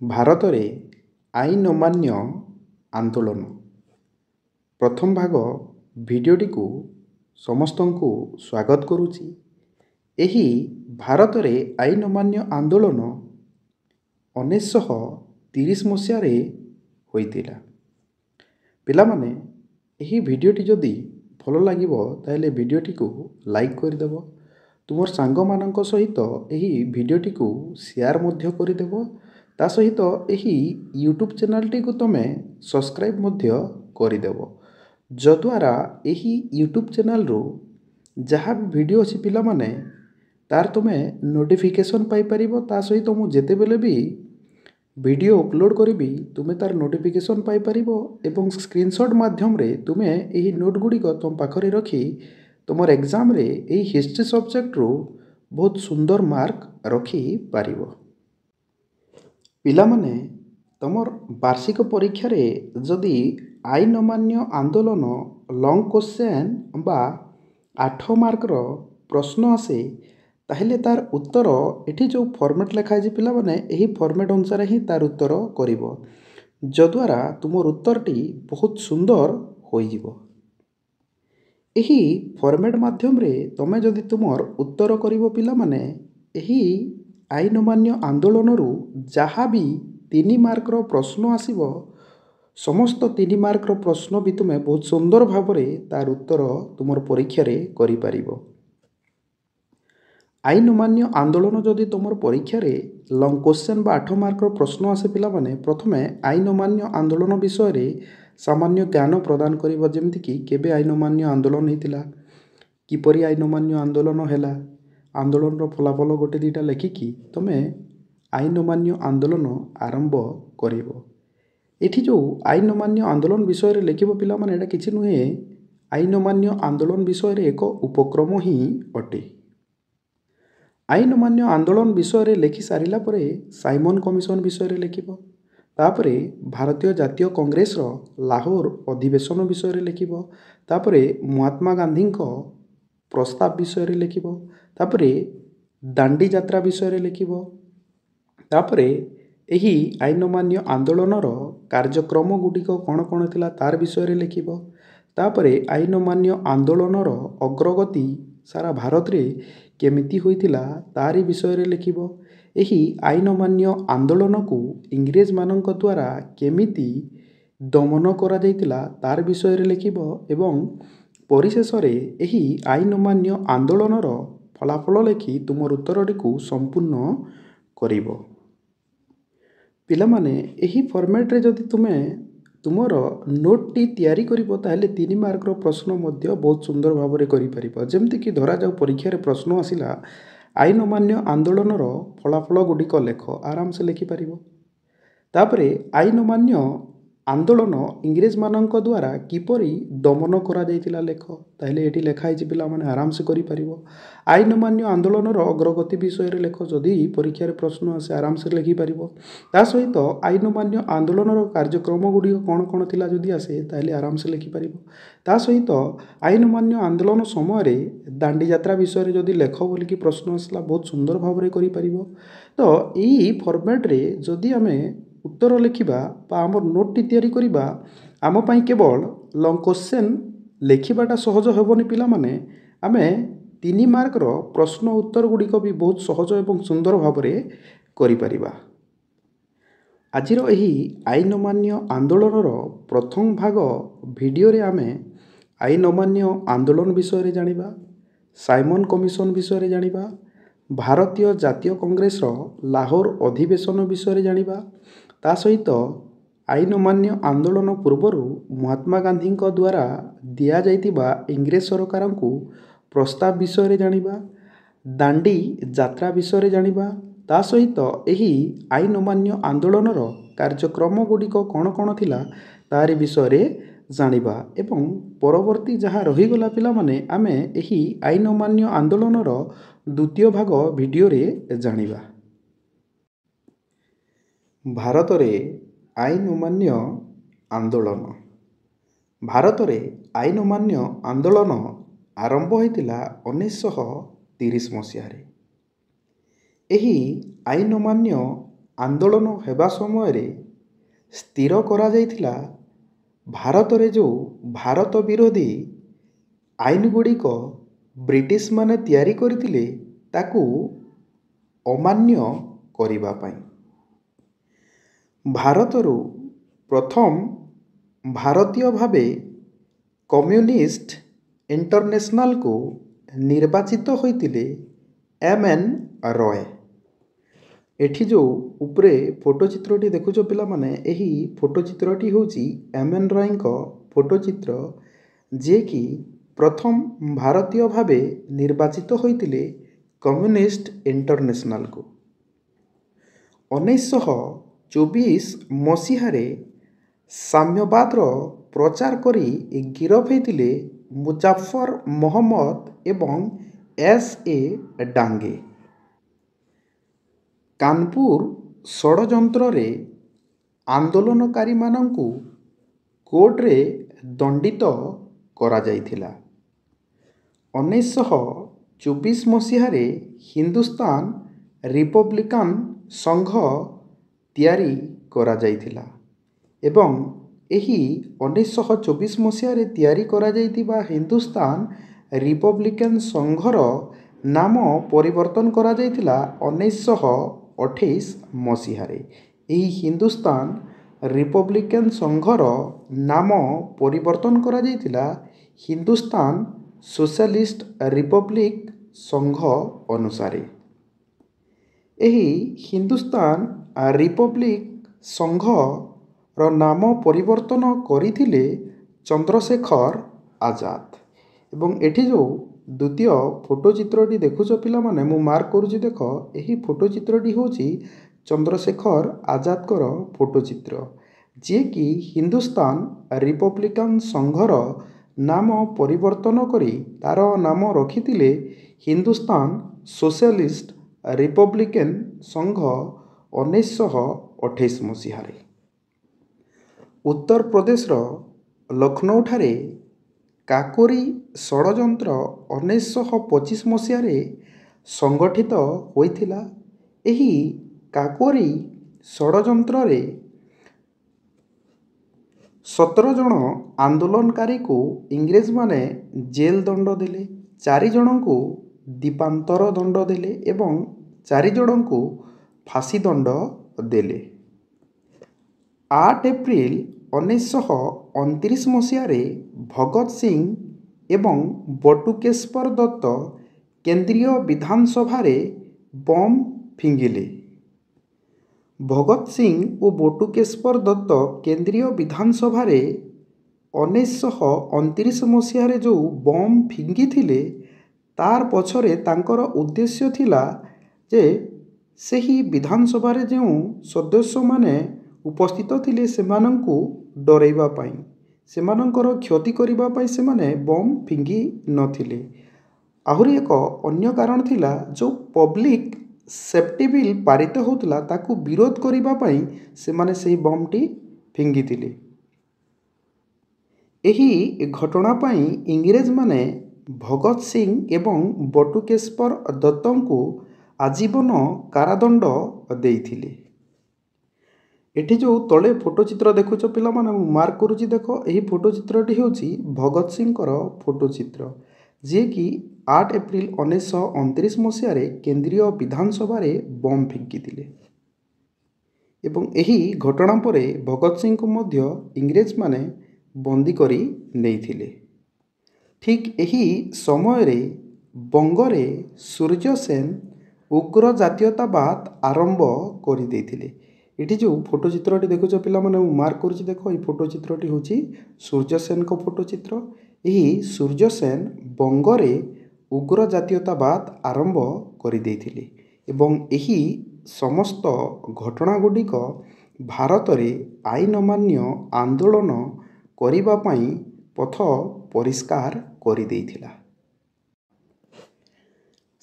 ଭାରତରେ ଆଇନ ଅମାନ୍ୟ ଆନ୍ଦୋଳନ ପ୍ରଥମ ଭାଗ ଭିଡ଼ିଓଟିକୁ ସମସ୍ତଙ୍କୁ ସ୍ୱାଗତ କରୁଛି। ଏହି ଭାରତରେ ଆଇନ ଅମାନ୍ୟ ଆନ୍ଦୋଳନ 1930 ମସିହାରେ ହୋଇଥିଲା। ପିଲାମାନେ ଏହି ଭିଡ଼ିଓଟି ଯଦି ଭଲ ଲାଗିବ ତାହେଲେ ଭିଡ଼ିଓଟିକୁ ଲାଇକ୍ କରିଦେବ। ତୁମର ସାଙ୍ଗମାନଙ୍କ ସହିତ ଏହି ଭିଡ଼ିଓଟିକୁ ସେୟାର ମଧ୍ୟ କରିଦେବ। ତା ସହିତ ଏହି ୟୁଟ୍ୟୁବ୍ ଚ୍ୟାନେଲଟିକୁ ତୁମେ ସବସ୍କ୍ରାଇବ୍ ମଧ୍ୟ କରିଦେବ, ଯଦ୍ୱାରା ଏହି ୟୁଟ୍ୟୁବ୍ ଚ୍ୟାନେଲରୁ ଯାହା ବି ଭିଡ଼ିଓ ଅଛି ପିଲାମାନେ ତାର ତୁମେ ନୋଟିଫିକେସନ୍ ପାଇପାରିବ। ତା ସହିତ ମୁଁ ଯେତେବେଳେ ବି ଭିଡ଼ିଓ ଅପଲୋଡ଼ କରିବି ତୁମେ ତାର ନୋଟିଫିକେସନ୍ ପାଇପାରିବ ଏବଂ ସ୍କ୍ରିନଶଟ୍ ମାଧ୍ୟମରେ ତୁମେ ଏହି ନୋଟ୍ ଗୁଡ଼ିକ ତୁମ ପାଖରେ ରଖି ତୁମର ଏକ୍ଜାମରେ ଏହି ହିଷ୍ଟ୍ରି ସବଜେକ୍ଟରୁ ବହୁତ ସୁନ୍ଦର ମାର୍କ ରଖିପାରିବ। ପିଲାମାନେ ତୁମର ବାର୍ଷିକ ପରୀକ୍ଷାରେ ଯଦି ଆଇନ ଅମାନ୍ୟ ଆନ୍ଦୋଳନ ଲଙ୍ଗ୍ କ୍ୱେଶ୍ଚନ୍ ବା 8 ମାର୍କର ପ୍ରଶ୍ନ ଆସେ ତାହେଲେ ତାର ଉତ୍ତର ଏଠି ଯେଉଁ ଫର୍ମାଟ୍ ଲେଖା ହେଇଛି ପିଲାମାନେ ଏହି ଫର୍ମାଟ୍ ଅନୁସାରେ ହିଁ ତାର ଉତ୍ତର କରିବ, ଯଦ୍ୱାରା ତୁମର ଉତ୍ତରଟି ବହୁତ ସୁନ୍ଦର ହୋଇଯିବ। ଏହି ଫର୍ମାଟ୍ ମାଧ୍ୟମରେ ତୁମେ ଯଦି ତୁମର ଉତ୍ତର କରିବ ପିଲାମାନେ ଏହି ଆଇନ ଅମାନ୍ୟ ଆନ୍ଦୋଳନରୁ ଯାହା ବି 3 ମାର୍କର ପ୍ରଶ୍ନ ଆସିବ ସମସ୍ତ 3 ମାର୍କର ପ୍ରଶ୍ନ ବି ତୁମେ ବହୁତ ସୁନ୍ଦର ଭାବରେ ତାର ଉତ୍ତର ତୁମର ପରୀକ୍ଷାରେ କରିପାରିବ। ଆଇନ ଅମାନ୍ୟ ଆନ୍ଦୋଳନ ଯଦି ତୁମର ପରୀକ୍ଷାରେ ଲଙ୍ଗ୍ କ୍ୱେଶ୍ଚନ୍ ବା 8 ମାର୍କର ପ୍ରଶ୍ନ ଆସେ ପିଲାମାନେ ପ୍ରଥମେ ଆଇନ ଅମାନ୍ୟ ଆନ୍ଦୋଳନ ବିଷୟରେ ସାମାନ୍ୟ ଜ୍ଞାନ ପ୍ରଦାନ କରିବ। ଯେମିତିକି କେବେ ଆଇନ ଅମାନ୍ୟ ଆନ୍ଦୋଳନ ହୋଇଥିଲା, କିପରି ଆଇନ ଅମାନ୍ୟ ଆନ୍ଦୋଳନ ହେଲା, ଆନ୍ଦୋଳନର ଫଳାଫଳ ଗୋଟେ ଦୁଇଟା ଲେଖିକି ତୁମେ ଆଇନ ଅମାନ୍ୟ ଆନ୍ଦୋଳନ ଆରମ୍ଭ କରିବ। ଏଠି ଯେଉଁ ଆଇନ ଅମାନ୍ୟ ଆନ୍ଦୋଳନ ବିଷୟରେ ଲେଖିବ ପିଲାମାନେ ଏଇଟା କିଛି ନୁହେଁ, ଆଇନ ଅମାନ୍ୟ ଆନ୍ଦୋଳନ ବିଷୟରେ ଏକ ଉପକ୍ରମ ହିଁ ଅଟେ। ଆଇନ ଅମାନ୍ୟ ଆନ୍ଦୋଳନ ବିଷୟରେ ଲେଖି ସାରିଲା ପରେ ସାଇମନ୍ କମିଶନ ବିଷୟରେ ଲେଖିବ। ତାପରେ ଭାରତୀୟ ଜାତୀୟ କଂଗ୍ରେସର ଲାହୋର ଅଧିବେଶନ ବିଷୟରେ ଲେଖିବ। ତାପରେ ମହାତ୍ମା ଗାନ୍ଧୀଙ୍କ ପ୍ରସ୍ତାବ ବିଷୟରେ ଲେଖିବ। ତାପରେ ଦାଣ୍ଡି ଯାତ୍ରା ବିଷୟରେ ଲେଖିବ। ତାପରେ ଏହି ଆଇନ ଅମାନ୍ୟ ଆନ୍ଦୋଳନର କାର୍ଯ୍ୟକ୍ରମ ଗୁଡ଼ିକ କ'ଣ କ'ଣ ଥିଲା ତାର ବିଷୟରେ ଲେଖିବ। ତାପରେ ଆଇନ ଅମାନ୍ୟ ଆନ୍ଦୋଳନର ଅଗ୍ରଗତି ସାରା ଭାରତରେ କେମିତି ହୋଇଥିଲା ତାରି ବିଷୟରେ ଲେଖିବ। ଏହି ଆଇନ ଅମାନ୍ୟ ଆନ୍ଦୋଳନକୁ ଇଂରେଜମାନଙ୍କ ଦ୍ୱାରା କେମିତି ଦମନ କରାଯାଇଥିଲା ତାର ବିଷୟରେ ଲେଖିବ ଏବଂ ପରିଶେଷରେ ଏହି ଆଇନ ଅମାନ୍ୟ ଆନ୍ଦୋଳନର ଫଳାଫଳ ଲେଖି ତୁମର ଉତ୍ତରଟିକୁ ସମ୍ପୂର୍ଣ୍ଣ କରିବ। ପିଲାମାନେ ଏହି ଫର୍ମାଟ୍ରେ ଯଦି ତୁମେ ତୁମର ନୋଟ୍ଟି ତିଆରି କରିବ ତାହେଲେ 3 ମାର୍କର ପ୍ରଶ୍ନ ମଧ୍ୟ ବହୁତ ସୁନ୍ଦର ଭାବରେ କରିପାରିବ। ଯେମିତିକି ଧରାଯାଉ ପରୀକ୍ଷାରେ ପ୍ରଶ୍ନ ଆସିଲା ଆଇନ ଅମାନ୍ୟ ଆନ୍ଦୋଳନର ଫଳାଫଳ ଗୁଡ଼ିକ ଲେଖ, ଆରାମସେ ଲେଖିପାରିବ। ତାପରେ ଆଇନ ଅମାନ୍ୟ ଆନ୍ଦୋଳନ ଇଂରେଜମାନଙ୍କ ଦ୍ୱାରା କିପରି ଦମନ କରାଯାଇଥିଲା ଲେଖ, ତାହେଲେ ଏଠି ଲେଖା ହେଇଛି ପିଲାମାନେ ଆରାମସେ କରିପାରିବ। ଆଇନ ଅମାନ୍ୟ ଆନ୍ଦୋଳନର ଅଗ୍ରଗତି ବିଷୟରେ ଲେଖ, ଯଦି ପରୀକ୍ଷାରେ ପ୍ରଶ୍ନ ଆସେ ଆରାମସେ ଲେଖିପାରିବ। ତା ସହିତ ଆଇନ ଅମାନ୍ୟ ଆନ୍ଦୋଳନର କାର୍ଯ୍ୟକ୍ରମ ଗୁଡ଼ିକ କ'ଣ କ'ଣ ଥିଲା ଯଦି ଆସେ ତାହେଲେ ଆରାମସେ ଲେଖିପାରିବ। ତା ସହିତ ଆଇନ ଅମାନ୍ୟ ଆନ୍ଦୋଳନ ସମୟରେ ଦାଣ୍ଡି ଯାତ୍ରା ବିଷୟରେ ଯଦି ଲେଖ ବୋଲିକି ପ୍ରଶ୍ନ ଆସିଲା ବହୁତ ସୁନ୍ଦର ଭାବରେ କରିପାରିବ। ତ ଏହି ଫର୍ମାଟ୍ରେ ଯଦି ଆମେ ଉତ୍ତର ଲେଖିବା ବା ଆମର ନୋଟ୍ଟି ତିଆରି କରିବା ଆମ ପାଇଁ କେବଳ ଲଙ୍ଗ୍ କ୍ୱେଶ୍ଚନ୍ ଲେଖିବାଟା ସହଜ ହେବନି ପିଲାମାନେ, ଆମେ 3 ମାର୍କର ପ୍ରଶ୍ନ ଉତ୍ତର ଗୁଡ଼ିକ ବି ବହୁତ ସହଜ ଏବଂ ସୁନ୍ଦର ଭାବରେ କରିପାରିବା। ଆଜିର ଏହି ଆଇନ ଅମାନ୍ୟ ଆନ୍ଦୋଳନର ପ୍ରଥମ ଭାଗ ଭିଡ଼ିଓରେ ଆମେ ଆଇନ ଅମାନ୍ୟ ଆନ୍ଦୋଳନ ବିଷୟରେ ଜାଣିବା, ସାଇମନ୍ କମିଶନ ବିଷୟରେ ଜାଣିବା, ଭାରତୀୟ ଜାତୀୟ କଂଗ୍ରେସର ଲାହୋର ଅଧିବେଶନ ବିଷୟରେ ଜାଣିବା। ତା ସହିତ ଆଇନ ଅମାନ୍ୟ ଆନ୍ଦୋଳନ ପୂର୍ବରୁ ମହାତ୍ମା ଗାନ୍ଧୀଙ୍କ ଦ୍ୱାରା ଦିଆଯାଇଥିବା ଇଂରେଜ ସରକାରଙ୍କୁ ପ୍ରସ୍ତାବ ବିଷୟରେ ଜାଣିବା, ଦାଣ୍ଡି ଯାତ୍ରା ବିଷୟରେ ଜାଣିବା। ତା ସହିତ ଏହି ଆଇନ ଅମାନ୍ୟ ଆନ୍ଦୋଳନର କାର୍ଯ୍ୟକ୍ରମ ଗୁଡ଼ିକ କ'ଣ କ'ଣ ଥିଲା ତାରି ବିଷୟରେ ଜାଣିବା ଏବଂ ପରବର୍ତ୍ତୀ ଯାହା ରହିଗଲା ପିଲାମାନେ ଆମେ ଏହି ଆଇନ ଅମାନ୍ୟ ଆନ୍ଦୋଳନର ଦ୍ୱିତୀୟ ଭାଗ ଭିଡ଼ିଓରେ ଜାଣିବା। ଭାରତରେ ଆଇନ ଅମାନ୍ୟ ଆନ୍ଦୋଳନ। ଭାରତରେ ଆଇନ ଅମାନ୍ୟ ଆନ୍ଦୋଳନ ଆରମ୍ଭ ହୋଇଥିଲା 1930 ମସିହାରେ। ଏହି ଆଇନ ଅମାନ୍ୟ ଆନ୍ଦୋଳନ ହେବା ସମୟରେ ସ୍ଥିର କରାଯାଇଥିଲା ଭାରତରେ ଯେଉଁ ଭାରତ ବିରୋଧୀ ଆଇନଗୁଡ଼ିକ ବ୍ରିଟିଶମାନେ ତିଆରି କରିଥିଲେ ତାକୁ ଅମାନ୍ୟ କରିବା ପାଇଁ। ଭାରତରୁ ପ୍ରଥମ ଭାରତୀୟ ଭାବେ କମ୍ୟୁନିଷ୍ଟ ଇଣ୍ଟରନ୍ୟାସନାଲକୁ ନିର୍ବାଚିତ ହୋଇଥିଲେ M.N. ରୟ। ଏଠି ଯେଉଁ ଉପରେ ଫଟୋଚିତ୍ରଟି ଦେଖୁଛ ପିଲାମାନେ, ଏହି ଫଟୋଚିତ୍ରଟି ହେଉଛି M.N. ରୟଙ୍କ ଫଟୋଚିତ୍ର, ଯିଏକି ପ୍ରଥମ ଭାରତୀୟ ଭାବେ ନିର୍ବାଚିତ ହୋଇଥିଲେ କମ୍ୟୁନିଷ୍ଟ ଇଣ୍ଟରନ୍ୟାସନାଲକୁ। 1924 ମସିହାରେ ସାମ୍ୟବାଦର ପ୍ରଚାର କରି ଗିରଫ ହୋଇଥିଲେ ମୁଜାଫର ମହମ୍ମଦ ଏବଂ S.A. ଡାଙ୍ଗେ। କାନପୁର ଷଡ଼ଯନ୍ତ୍ରରେ ଆନ୍ଦୋଳନକାରୀମାନଙ୍କୁ କୋର୍ଟରେ ଦଣ୍ଡିତ କରାଯାଇଥିଲା। 1924 ମସିହାରେ ହିନ୍ଦୁସ୍ତାନ ରିପବ୍ଲିକାନ ସଂଘ ତିଆରି କରାଯାଇଥିଲା ଏବଂ ଏହି 1924 ମସିହାରେ ତିଆରି କରାଯାଇଥିବା ହିନ୍ଦୁସ୍ତାନ ରିପବ୍ଲିକାନ ସଂଘର ନାମ ପରିବର୍ତ୍ତନ କରାଯାଇଥିଲା 1928 ମସିହାରେ। ଏହି ହିନ୍ଦୁସ୍ତାନ ରିପବ୍ଲିକାନ ସଂଘର ନାମ ପରିବର୍ତ୍ତନ କରାଯାଇଥିଲା ହିନ୍ଦୁସ୍ତାନ ସୋସିଆଲିଷ୍ଟ ରିପବ୍ଲିକ ସଂଘ ଅନୁସାରେ। ଏହି ହିନ୍ଦୁସ୍ତାନ ରିପବ୍ଲିକ ସଂଘର ନାମ ପରିବର୍ତ୍ତନ କରିଥିଲେ ଚନ୍ଦ୍ରଶେଖର ଆଜାଦ। ଏବଂ ଏଠି ଯେଉଁ ଦ୍ୱିତୀୟ ଫଟୋଚିତ୍ରଟି ଦେଖୁଛ ପିଲାମାନେ, ମୁଁ ମାର୍କ କରୁଛି ଦେଖ, ଏହି ଫଟୋଚିତ୍ରଟି ହେଉଛି ଚନ୍ଦ୍ରଶେଖର ଆଜାଦଙ୍କର ଫଟୋଚିତ୍ର, ଯିଏକି ହିନ୍ଦୁସ୍ତାନ ରିପବ୍ଲିକାନ ସଂଘର ନାମ ପରିବର୍ତ୍ତନ କରି ତାର ନାମ ରଖିଥିଲେ ହିନ୍ଦୁସ୍ତାନ ସୋସିଆଲିଷ୍ଟ ରିପବ୍ଲିକାନ ସଂଘ 1928 ମସିହାରେ। ଉତ୍ତରପ୍ରଦେଶର ଲକ୍ଷ୍ନୌଠାରେ କାକୋରୀ ଷଡ଼ଯନ୍ତ୍ର 1925 ମସିହାରେ ସଂଗଠିତ ହୋଇଥିଲା। ଏହି କାକୋରୀ ଷଡ଼ଯନ୍ତ୍ରରେ 17 ଜଣ ଆନ୍ଦୋଳନକାରୀଙ୍କୁ ଇଂରେଜମାନେ ଜେଲ ଦଣ୍ଡ ଦେଲେ, 4 ଜଣଙ୍କୁ ଦ୍ୱୀପାନ୍ତର ଦଣ୍ଡ ଦେଲେ ଏବଂ 4 ଜଣଙ୍କୁ ଫାଶୀ ଦଣ୍ଡ ଦେଲେ। 8 ଏପ୍ରିଲ 1929 ମସିହାରେ ଭଗତ ସିଂ ଏବଂ ବଟୁକେଶ୍ୱର ଦତ୍ତ କେନ୍ଦ୍ରୀୟ ବିଧାନସଭାରେ ବମ୍ ଫିଙ୍ଗିଲେ। ଭଗତ ସିଂ ଓ ବଟୁକେଶ୍ୱର ଦତ୍ତ କେନ୍ଦ୍ରୀୟ ବିଧାନସଭାରେ 1929 ମସିହାରେ ଯେଉଁ ବମ୍ ଫିଙ୍ଗିଥିଲେ, ତାର ପଛରେ ତାଙ୍କର ଉଦ୍ଦେଶ୍ୟ ଥିଲା ଯେ ସେହି ବିଧାନସଭାରେ ଯେଉଁ ସଦସ୍ୟମାନେ ଉପସ୍ଥିତ ଥିଲେ ସେମାନଙ୍କୁ ଡରାଇବା ପାଇଁ, ସେମାନଙ୍କର କ୍ଷତି କରିବା ପାଇଁ ସେମାନେ ବମ୍ ଫିଙ୍ଗି ନଥିଲେ। ଆହୁରି ଏକ ଅନ୍ୟ କାରଣ ଥିଲା, ଯେଉଁ ପବ୍ଲିକ ସେଫ୍ଟି ବିଲ୍ ପାରିତ ହେଉଥିଲା ତାକୁ ବିରୋଧ କରିବା ପାଇଁ ସେମାନେ ସେହି ବମ୍ଟି ଫିଙ୍ଗିଥିଲେ। ଏହି ଘଟଣା ପାଇଁ ଇଂରେଜମାନେ ଭଗତ ସିଂ ଏବଂ ବଟୁକେଶ୍ୱର ଦତ୍ତଙ୍କୁ ଆଜୀବନ କାରାଦଣ୍ଡ ଦେଇଥିଲେ। ଏଠି ଯେଉଁ ତଳେ ଫଟୋଚିତ୍ର ଦେଖୁଛ ପିଲାମାନେ, ମୁଁ ମାର୍କ କରୁଛି ଦେଖ, ଏହି ଫଟୋଚିତ୍ରଟି ହେଉଛି ଭଗତ ସିଂଙ୍କର ଫଟୋଚିତ୍ର, ଯିଏକି 8 ଏପ୍ରିଲ 1929 ମସିହାରେ କେନ୍ଦ୍ରୀୟ ବିଧାନସଭାରେ ବମ୍ ଫିଙ୍ଗିଥିଲେ। ଏବଂ ଏହି ଘଟଣା ପରେ ଭଗତ ସିଂଙ୍କୁ ମଧ୍ୟ ଇଂରେଜମାନେ ବନ୍ଦୀ କରି ନେଇଥିଲେ। ଠିକ୍ ଏହି ସମୟରେ ବଙ୍ଗରେ ସୂର୍ଯ୍ୟ ସେନ ଉଗ୍ର ଜାତୀୟତାବାଦ ଆରମ୍ଭ କରିଦେଇଥିଲେ। ଏଠି ଯେଉଁ ଫଟୋଚିତ୍ରଟି ଦେଖୁଛ ପିଲାମାନେ, ମୁଁ ମାର୍କ କରୁଛି ଦେଖ, ଏହି ଫଟୋଚିତ୍ରଟି ହେଉଛି ସୂର୍ଯ୍ୟ ସେନଙ୍କ ଫଟୋଚିତ୍ର। ଏହି ସୂର୍ଯ୍ୟ ସେନ ବଙ୍ଗରେ ଉଗ୍ର ଜାତୀୟତାବାଦ ଆରମ୍ଭ କରିଦେଇଥିଲେ ଏବଂ ଏହି ସମସ୍ତ ଘଟଣା ଗୁଡ଼ିକ ଭାରତରେ ଆଇନ ଅମାନ୍ୟ ଆନ୍ଦୋଳନ କରିବା ପାଇଁ ପଥ ପରିଷ୍କାର କରିଦେଇଥିଲା।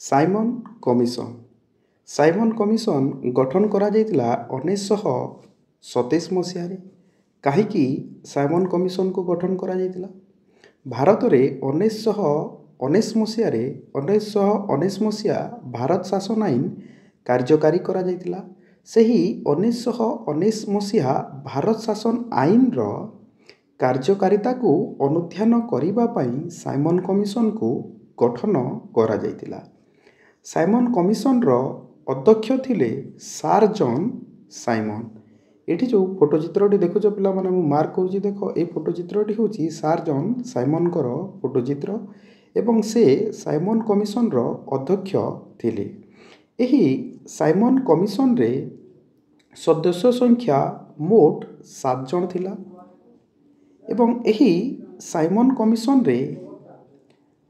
Simon commission. ସାଇମନ କମିଶନ ଗଠନ କରାଯାଇଥିଲା 1927 ମସିହାରେ। କାହିଁକି ସାଇମନ କମିଶନକୁ ଗଠନ କରାଯାଇଥିଲା? ଭାରତରେ 1919 ମସିହା ଭାରତ ଶାସନ ଆଇନ କାର୍ଯ୍ୟକାରୀ କରାଯାଇଥିଲା। ସେହି 1919 ମସିହା ଭାରତ ଶାସନ ଆଇନର କାର୍ଯ୍ୟକାରିତାକୁ ଅନୁଧ୍ୟାନ କରିବା ପାଇଁ ସାଇମନ କମିଶନକୁ ଗଠନ କରାଯାଇଥିଲା। ସାଇମନ କମିଶନର ଅଧ୍ୟକ୍ଷ ଥିଲେ ସାର୍ ଜନ୍ ସାଇମନ। ଏଠି ଯେଉଁ ଫଟୋ ଚିତ୍ରଟି ଦେଖୁଛ ପିଲାମାନେ, ମୁଁ ମାର୍କ କରୁଛି, ଦେଖ ଏଇ ଫଟୋ ଚିତ୍ରଟି ହେଉଛି ସାର୍ ଜନ୍ ସାଇମନଙ୍କର ଫଟୋ ଚିତ୍ର ଏବଂ ସେ ସାଇମନ କମିଶନର ଅଧ୍ୟକ୍ଷ ଥିଲେ। ଏହି ସାଇମନ କମିଶନରେ ସଦସ୍ୟ ସଂଖ୍ୟା ମୋଟ 7 ଜଣ ଥିଲା ଏବଂ ଏହି ସାଇମନ କମିଶନରେ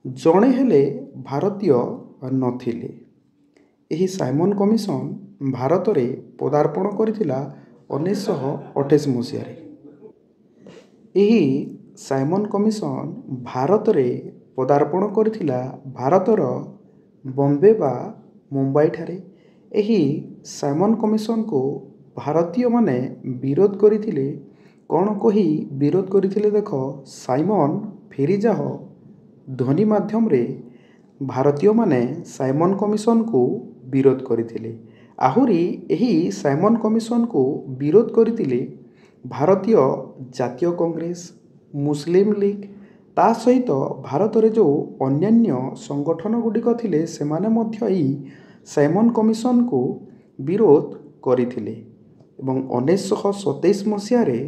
ଜଣେ ହେଲେ ଭାରତୀୟ ନଥିଲେ। ଏହି ସାଇମନ କମିଶନ ଭାରତରେ ପଦାର୍ପଣ କରିଥିଲା 1928 ମସିହାରେ। ଏହି ସାଇମନ କମିଶନ ଭାରତରେ ପଦାର୍ପଣ କରିଥିଲା ଭାରତର ବମ୍ବେ ବା ମୁମ୍ବାଇଠାରେ। ଏହି ସାଇମନ କମିଶନକୁ ଭାରତୀୟମାନେ ବିରୋଧ କରିଥିଲେ। କ'ଣ କହି ବିରୋଧ କରିଥିଲେ ଦେଖ, ସାଇମନ ଫେରିଯାଅ ଧ୍ୱନି ମାଧ୍ୟମରେ ଭାରତୀୟମାନେ ସାଇମନ କମିଶନକୁ ବିରୋଧ କରିଥିଲେ। ଆହୁରି ଏହି ସାଇମନ କମିଶନକୁ ବିରୋଧ କରିଥିଲେ ଭାରତୀୟ ଜାତୀୟ କଂଗ୍ରେସ, ମୁସଲିମ ଲିଗ, ତା ସହିତ ଭାରତରେ ଯେଉଁ ଅନ୍ୟାନ୍ୟ ସଂଗଠନ ଗୁଡ଼ିକ ଥିଲେ ସେମାନେ ମଧ୍ୟ ଏହି ସାଇମନ କମିଶନକୁ ବିରୋଧ କରିଥିଲେ ଏବଂ 1927 ମସିହାରେ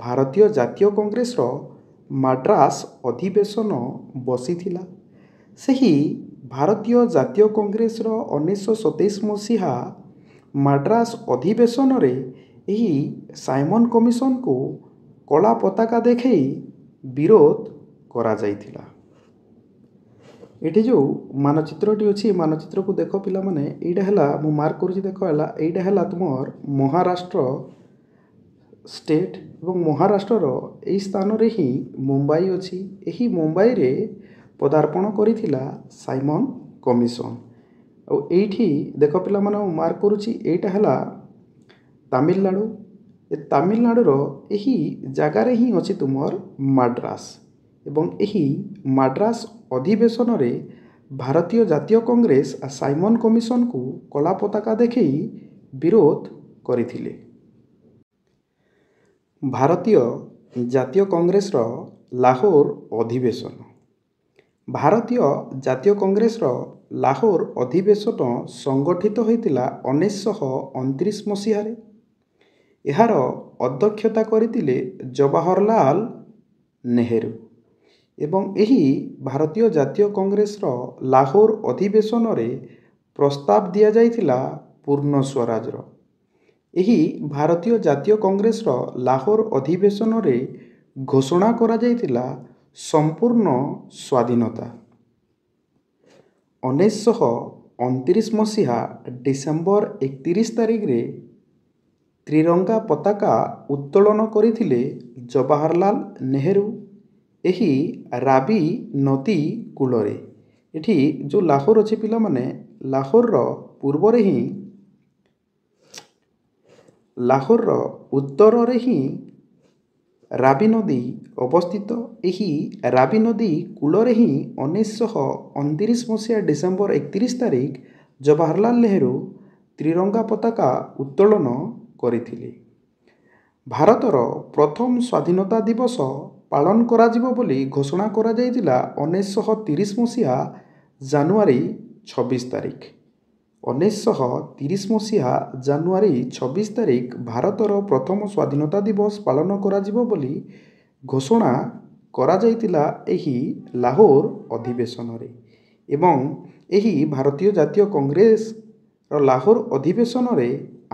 ଭାରତୀୟ ଜାତୀୟ କଂଗ୍ରେସର ମାଡ୍ରାସ ଅଧିବେଶନ ବସିଥିଲା। ସେହି ଭାରତୀୟ ଜାତୀୟ କଂଗ୍ରେସର 1927 ମସିହା ମାଡ୍ରାସ ଅଧିବେଶନରେ ଏହି ସାଇମନ କମିଶନକୁ କଳା ପତାକା ଦେଖାଇ ବିରୋଧ କରାଯାଇଥିଲା। ଏଠି ଯେଉଁ ମାନଚିତ୍ରଟି ଅଛି, ମାନଚିତ୍ରକୁ ଦେଖ ପିଲାମାନେ, ଏଇଟା ହେଲା, ମୁଁ ମାର୍କ କରୁଛି, ଦେଖ ହେଲା, ଏଇଟା ହେଲା ତୁମର ମହାରାଷ୍ଟ୍ର ଷ୍ଟେଟ୍ ଏବଂ ମହାରାଷ୍ଟ୍ରର ଏହି ସ୍ଥାନରେ ହିଁ ମୁମ୍ବାଇ ଅଛି। ଏହି ମୁମ୍ବାଇରେ ପଦାର୍ପଣ କରିଥିଲା ସାଇମନ କମିଶନ। ଆଉ ଏଇଠି ଦେଖ ପିଲାମାନେ, ମୁଁ ମାର୍କ କରୁଛି, ଏଇଟା ହେଲା ତାମିଲନାଡ଼ୁ। ଏ ତାମିଲନାଡ଼ୁର ଏହି ଜାଗାରେ ହିଁ ଅଛି ତୁମର ମାଡ୍ରାସ ଏବଂ ଏହି ମାଡ୍ରାସ ଅଧିବେଶନରେ ଭାରତୀୟ ଜାତୀୟ କଂଗ୍ରେସ ସାଇମନ କମିଶନକୁ କଳା ପତାକା ଦେଖାଇ ବିରୋଧ କରିଥିଲେ। ଭାରତୀୟ ଜାତୀୟ କଂଗ୍ରେସର ଲାହୋର ଅଧିବେଶନ। ଭାରତୀୟ ଜାତୀୟ କଂଗ୍ରେସର ଲାହୋର ଅଧିବେଶନ ସଂଗଠିତ ହୋଇଥିଲା 1929 ମସିହାରେ। ଏହାର ଅଧ୍ୟକ୍ଷତା କରିଥିଲେ ଜବାହରଲାଲ ନେହେରୁ ଏବଂ ଏହି ଭାରତୀୟ ଜାତୀୟ କଂଗ୍ରେସର ଲାହୋର ଅଧିବେଶନରେ ପ୍ରସ୍ତାବ ଦିଆଯାଇଥିଲା ପୂର୍ଣ୍ଣ ସ୍ୱରାଜର। ଏହି ଭାରତୀୟ ଜାତୀୟ କଂଗ୍ରେସର ଲାହୋର ଅଧିବେଶନରେ ଘୋଷଣା କରାଯାଇଥିଲା ସମ୍ପୂର୍ଣ୍ଣ ସ୍ୱାଧୀନତା। 1929 ମସିହା ଡିସେମ୍ବର 31 ତାରିଖରେ ତ୍ରିରଙ୍ଗା ପତାକା ଉତ୍ତୋଳନ କରିଥିଲେ ଜବାହରଲାଲ ନେହେରୁ ଏହି ରାବି ନଦୀ କୂଳରେ। ଏଠି ଯେଉଁ ଲାହୋର ଅଛି ପିଲାମାନେ, ଲାହୋରର ପୂର୍ବରେ ହିଁ, ଲାହୋରର ଉତ୍ତରରେ ହିଁ ରାବି ନଦୀ ଅବସ୍ଥିତ। ଏହି ରାବି ନଦୀ କୂଳରେ ହିଁ 1929 ମସିହା ଡିସେମ୍ବର 31 ତାରିଖ ଜବାହରଲାଲ ନେହେରୁ ତ୍ରିରଙ୍ଗା ପତାକା ଉତ୍ତୋଳନ କରିଥିଲେ। ଭାରତର ପ୍ରଥମ ସ୍ୱାଧୀନତା ଦିବସ ପାଳନ କରାଯିବ ବୋଲି ଘୋଷଣା କରାଯାଇଥିଲା 1930 ମସିହା ଜାନୁଆରୀ 26 ତାରିଖ। 1930 ମସିହା ଜାନୁଆରୀ 26 ତାରିଖ ଭାରତର ପ୍ରଥମ ସ୍ୱାଧୀନତା ଦିବସ ପାଳନ କରାଯିବ ବୋଲି ଘୋଷଣା କରାଯାଇଥିଲା ଏହି ଲାହୋର ଅଧିବେଶନରେ ଏବଂ ଏହି ଭାରତୀୟ ଜାତୀୟ କଂଗ୍ରେସର ଲାହୋର ଅଧିବେଶନରେ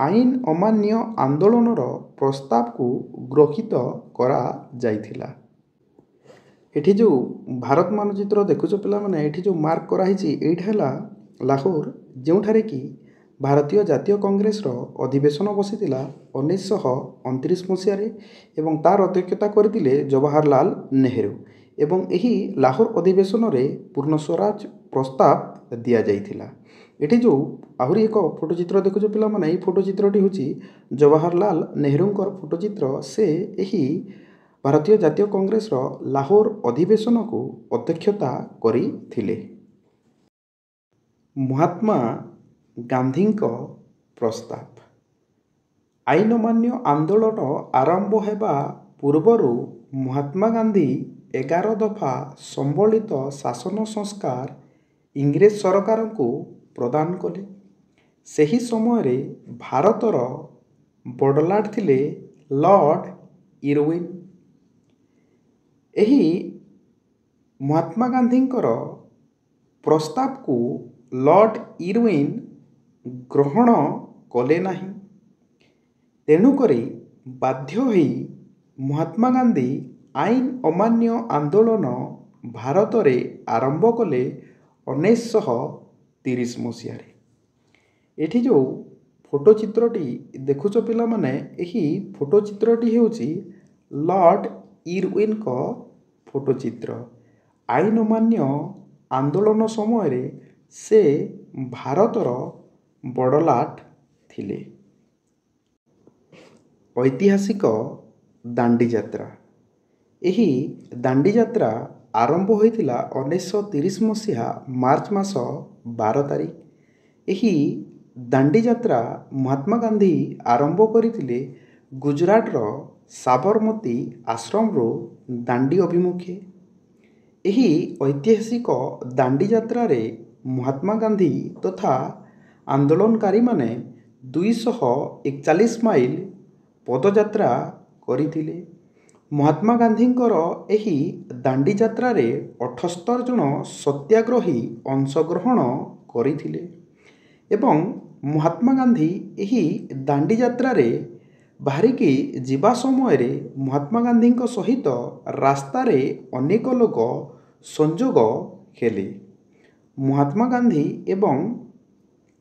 ଆଇନ ଅମାନ୍ୟ ଆନ୍ଦୋଳନର ପ୍ରସ୍ତାବକୁ ଗୃହୀତ କରାଯାଇଥିଲା। ଏଠି ଯେଉଁ ଭାରତ ମାନଚିତ୍ର ଦେଖୁଛ ପିଲାମାନେ, ଏଠି ଯେଉଁ ମାର୍କ କରାହେଇଛି, ଏଇଟା ହେଲା ଲାହୋର, ଯେଉଁଠାରେ କି ଭାରତୀୟ ଜାତୀୟ କଂଗ୍ରେସର ଅଧିବେଶନ ବସିଥିଲା 1929 ମସିହାରେ ଏବଂ ତାର ଅଧ୍ୟକ୍ଷତା କରିଥିଲେ ଜବାହରଲାଲ ନେହେରୁ ଏବଂ ଏହି ଲାହୋର ଅଧିବେଶନରେ ପୂର୍ଣ୍ଣ ସ୍ୱରାଜ ପ୍ରସ୍ତାବ ଦିଆଯାଇଥିଲା। ଏଠି ଯେଉଁ ଆହୁରି ଏକ ଫଟୋ ଚିତ୍ର ଦେଖୁଛ ପିଲାମାନେ, ଏହି ଫଟୋ ଚିତ୍ରଟି ହେଉଛି ଜବାହରଲାଲ ନେହେରୁଙ୍କର ଫଟୋ ଚିତ୍ର। ସେ ଏହି ଭାରତୀୟ ଜାତୀୟ କଂଗ୍ରେସର ଲାହୋର ଅଧିବେଶନକୁ ଅଧ୍ୟକ୍ଷତା କରିଥିଲେ। ମହାତ୍ମା ଗାନ୍ଧୀଙ୍କ ପ୍ରସ୍ତାବ। ଆଇନ ଅମାନ୍ୟ ଆନ୍ଦୋଳନ ଆରମ୍ଭ ହେବା ପୂର୍ବରୁ ମହାତ୍ମା ଗାନ୍ଧୀ 11 ଦଫା ସମ୍ବଳିତ ଶାସନ ସଂସ୍କାର ଇଂରେଜ ସରକାରଙ୍କୁ ପ୍ରଦାନ କଲେ। ସେହି ସମୟରେ ଭାରତର ବଡ଼ଲାଟ ଥିଲେ ଲର୍ଡ଼ ଇରୱିନ୍। ଏହି ମହାତ୍ମା ଗାନ୍ଧୀଙ୍କର ପ୍ରସ୍ତାବକୁ ଲର୍ଡ଼ ଇରୱିନ୍ ଗ୍ରହଣ କଲେ ନାହିଁ। ତେଣୁକରି ବାଧ୍ୟ ହୋଇ ମହାତ୍ମା ଗାନ୍ଧୀ ଆଇନ ଅମାନ୍ୟ ଆନ୍ଦୋଳନ ଭାରତରେ ଆରମ୍ଭ କଲେ 1930 ମସିହାରେ। ଏଠି ଯେଉଁ ଫଟୋ ଚିତ୍ରଟି ଦେଖୁଛ ପିଲାମାନେ, ଏହି ଫଟୋ ଚିତ୍ରଟି ହେଉଛି ଲର୍ଡ଼ ଇରୱିନ୍ଙ୍କ ଫଟୋ ଚିତ୍ର। ଆଇନ ଅମାନ୍ୟ ଆନ୍ଦୋଳନ ସମୟରେ ସେ ଭାରତର ବଡ଼ଲାଟ ଥିଲେ। ଐତିହାସିକ ଦାଣ୍ଡିଯାତ୍ରା। ଏହି ଦାଣ୍ଡିଯାତ୍ରା ଆରମ୍ଭ ହୋଇଥିଲା 1930 ମସିହା ମାର୍ଚ୍ଚ ମାସ 12 ତାରିଖ। ଏହି ଦାଣ୍ଡିଯାତ୍ରା ମହାତ୍ମା ଗାନ୍ଧୀ ଆରମ୍ଭ କରିଥିଲେ ଗୁଜରାଟର ସାବରମତୀ ଆଶ୍ରମରୁ ଦାଣ୍ଡି ଅଭିମୁଖେ। ଏହି ଐତିହାସିକ ଦାଣ୍ଡିଯାତ୍ରାରେ ମହାତ୍ମା ଗାନ୍ଧୀ ତଥା ଆନ୍ଦୋଳନକାରୀମାନେ 241 ମାଇଲ ପଦଯାତ୍ରା କରିଥିଲେ। ମହାତ୍ମା ଗାନ୍ଧୀଙ୍କର ଏହି ଦାଣ୍ଡିଯାତ୍ରାରେ 78 ଜଣ ସତ୍ୟାଗ୍ରହୀ ଅଂଶଗ୍ରହଣ କରିଥିଲେ ଏବଂ ମହାତ୍ମା ଗାନ୍ଧୀ ଏହି ଦାଣ୍ଡିଯାତ୍ରାରେ ବାହାରିକି ଯିବା ସମୟରେ ମହାତ୍ମା ଗାନ୍ଧୀଙ୍କ ସହିତ ରାସ୍ତାରେ ଅନେକ ଲୋକ ସଂଯୋଗ ହେଲେ। ମହାତ୍ମା ଗାନ୍ଧୀ ଏବଂ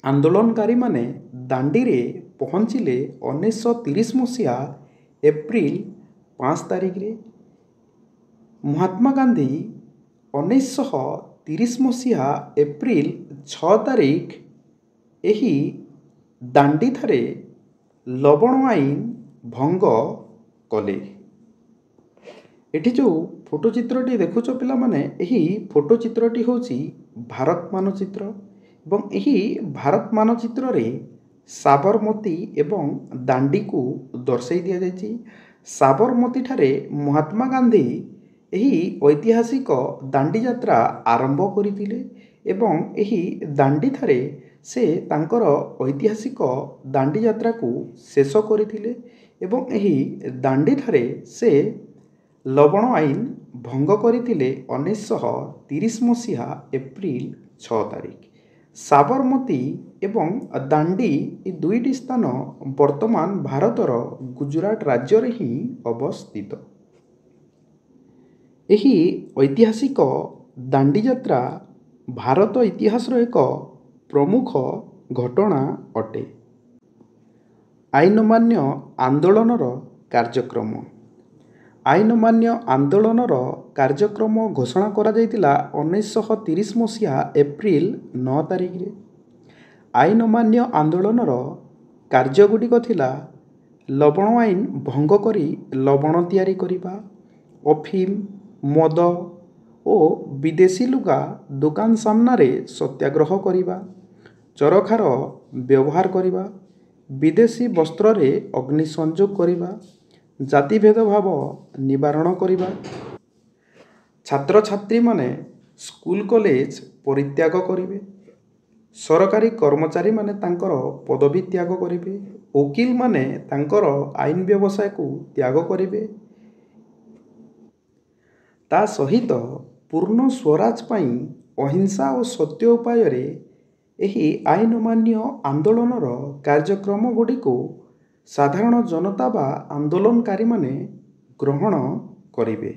ଆନ୍ଦୋଳନକାରୀମାନେ ଦାଣ୍ଡିରେ ପହଞ୍ଚିଲେ 1930 ମସିହା ଏପ୍ରିଲ 5 ତାରିଖରେ। ମହାତ୍ମା ଗାନ୍ଧୀ 1930 ମସିହା ଏପ୍ରିଲ 6 ତାରିଖ ଏହି ଦାଣ୍ଡିଠାରେ ଲବଣ ଆଇନ ଭଙ୍ଗ କଲେ। ଏଠି ଯେଉଁ ଫଟୋ ଚିତ୍ରଟି ଦେଖୁଛ ପିଲାମାନେ, ଏହି ଫଟୋ ଚିତ୍ରଟି ହେଉଛି ଭାରତ ମାନଚିତ୍ର ଏବଂ ଏହି ଭାରତ ମାନଚିତ୍ରରେ ସାବରମତୀ ଏବଂ ଦାଣ୍ଡିକୁ ଦର୍ଶାଇ ଦିଆଯାଇଛି। ସାବରମତୀଠାରେ ମହାତ୍ମା ଗାନ୍ଧୀ ଏହି ଐତିହାସିକ ଦାଣ୍ଡିଯାତ୍ରା ଆରମ୍ଭ କରିଥିଲେ ଏବଂ ଏହି ଦାଣ୍ଡିଠାରେ ସେ ତାଙ୍କର ଐତିହାସିକ ଦାଣ୍ଡିଯାତ୍ରାକୁ ଶେଷ କରିଥିଲେ ଏବଂ ଏହି ଦାଣ୍ଡିଠାରେ ସେ ଲବଣ ଆଇନ ଭଙ୍ଗ କରିଥିଲେ 1930 ମସିହା ଏପ୍ରିଲ 6 ତାରିଖ। ସାବରମତୀ ଏବଂ ଦାଣ୍ଡି ଏ ଦୁଇଟି ସ୍ଥାନ ବର୍ତ୍ତମାନ ଭାରତର ଗୁଜରାଟ ରାଜ୍ୟରେ ହିଁ ଅବସ୍ଥିତ। ଏହି ଐତିହାସିକ ଦାଣ୍ଡିଯାତ୍ରା ଭାରତ ଇତିହାସର ଏକ ପ୍ରମୁଖ ଘଟଣା ଅଟେ। ଆଇନ ଅମାନ୍ୟ ଆନ୍ଦୋଳନର କାର୍ଯ୍ୟକ୍ରମ। ଆଇନ ଅମାନ୍ୟ ଆନ୍ଦୋଳନର କାର୍ଯ୍ୟକ୍ରମ ଘୋଷଣା କରାଯାଇଥିଲା 1930 ମସିହା ଏପ୍ରିଲ 9 ତାରିଖରେ। ଆଇନ ଅମାନ୍ୟ ଆନ୍ଦୋଳନର କାର୍ଯ୍ୟଗୁଡ଼ିକ ଥିଲା ଲବଣ ଆଇନ ଭଙ୍ଗ କରି ଲବଣ ତିଆରି କରିବା, ଅଫିମ, ମଦ ଓ ବିଦେଶୀ ଲୁଗା ଦୋକାନ ସାମ୍ନାରେ ସତ୍ୟାଗ୍ରହ କରିବା, ଚରଖାର ବ୍ୟବହାର କରିବା, ବିଦେଶୀ ବସ୍ତ୍ରରେ ଅଗ୍ନି ସଂଯୋଗ କରିବା, ଜାତି ଭେଦଭାବ ନିବାରଣ କରିବା, ଛାତ୍ରଛାତ୍ରୀମାନେ ସ୍କୁଲ କଲେଜ ପରିତ୍ୟାଗ କରିବେ, ସରକାରୀ କର୍ମଚାରୀମାନେ ତାଙ୍କର ପଦବୀ ତ୍ୟାଗ କରିବେ, ଓକିଲମାନେ ତାଙ୍କର ଆଇନ ବ୍ୟବସାୟକୁ ତ୍ୟାଗ କରିବେ। ତା ସହିତ ପୂର୍ଣ୍ଣ ସ୍ୱରାଜ ପାଇଁ ଅହିଂସା ଓ ସତ୍ୟ ଉପାୟରେ ଏହି ଆଇନ ଅମାନ୍ୟ ଆନ୍ଦୋଳନର କାର୍ଯ୍ୟକ୍ରମ ଗୁଡ଼ିକୁ ସାଧାରଣ ଜନତା ବା ଆନ୍ଦୋଳନକାରୀମାନେ ଗ୍ରହଣ କରିବେ।